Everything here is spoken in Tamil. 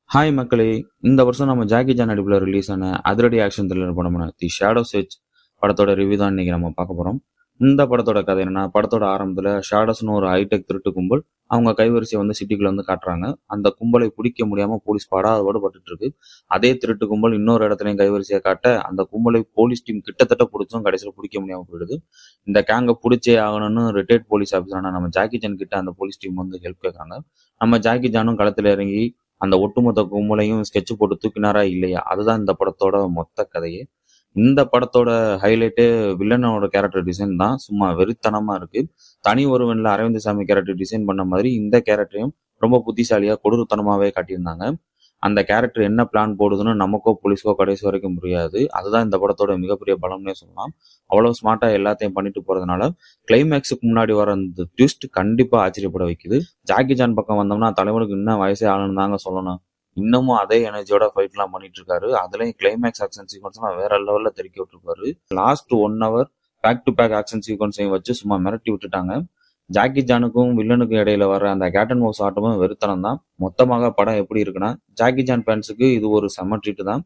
ஹாய் மக்களே! இந்த வருஷம் நம்ம ஜாக்கி சான் நடிப்புல ரிலீஸ் ஆன அதிரடி ஆக்ஷன் த்ரில்லர் படமான தி ஷேடோஸ் எட்ஜ் படத்தோட ரிவ்யூ தான் இன்னைக்கு நம்ம பார்க்க போறோம். இந்த படத்தோட கதை என்னன்னா, படத்தோட ஆரம்பத்துல ஷேடோஸ்னு ஒரு ஹைடெக் திருட்டு கும்பல் அவங்க கைவரிசையை காட்டுறாங்க. அந்த கும்பலை பிடிக்க முடியாம போலீஸ் படாதபாடு பட்டுட்டு இருக்கு. அதே திருட்டு கும்பல் இன்னொரு இடத்துலயும் கைவரிசையை காட்ட அந்த கும்பலை போலீஸ் டீம் கிட்டத்தட்ட பிடிச்சும் கடைசியில் பிடிக்க முடியாம போயிடுது. இந்த கேங்கை பிடிச்சே ஆகணும்னு ரிட்டையர்ட் போலீஸ் ஆஃபீஸரான நம்ம ஜாக்கி சான் கிட்ட அந்த போலீஸ் டீம் ஹெல்ப் கேட்கறாங்க. நம்ம ஜாக்கி சானும் களத்துல இறங்கி அந்த ஒட்டுமொத்த கும்பலையும் ஸ்கெட்ச் போட்டு தூக்கினாரா இல்லையா, அதுதான் இந்த படத்தோட மொத்த கதையே. இந்த படத்தோட ஹைலைட்டே வில்லனோட கேரக்டர் டிசைன் தான். சும்மா வெறித்தனமா இருக்கு. தனி ஒருவன்ல அரவிந்த் சாமி கேரக்டர் டிசைன் பண்ண மாதிரி இந்த கேரக்டரையும் ரொம்ப புத்திசாலியா கொடூரத்தனமாவே காட்டியிருந்தாங்க. அந்த கேரக்டர் என்ன பிளான் போடுதுன்னு நமக்கோ போலீஸ்க்கோ கடைசி வரைக்கும் புரியாது. அதுதான் இந்த படத்தோட மிகப்பெரிய பலம்னே சொல்லலாம். அவ்வளவு ஸ்மார்ட்டா எல்லாத்தையும் பண்ணிட்டு போறதுனால கிளைமேக்ஸுக்கு முன்னாடி வர அந்த ட்விஸ்ட் கண்டிப்பா ஆச்சரியப்பட வைக்குது. ஜாக்கி சான் பக்கம் வந்தோம்னா தலைவனுக்கு இன்னும் வயசே ஆகணும்னு தாங்க சொல்லணும். இன்னமும் அதே எனர்ஜியோட ஃபைட் எல்லாம் பண்ணிட்டு இருக்காரு. அதுலயும் கிளைமேக்ஸ் ஆக்ஷன் சீக்வன்ஸ் வேற லெவல்ல தெறிக்க விட்டுருப்பாரு. Last 1 hour back to back action சீக்வன்ஸையும் வச்சு சும்மா மிரட்டி விட்டுட்டாங்க. ஜாக்கி சானுக்கும் வில்லனுக்கும் இடையில வர அந்த கேட் அண்ட் மவுஸ் ஆட்டமும் வெறுத்தனம் தான். மொத்தமாக படம் எப்படி இருக்குன்னா, ஜாக்கி சான் ஃபேன்ஸுக்கு இது ஒரு செம ட்ரீட் தான்.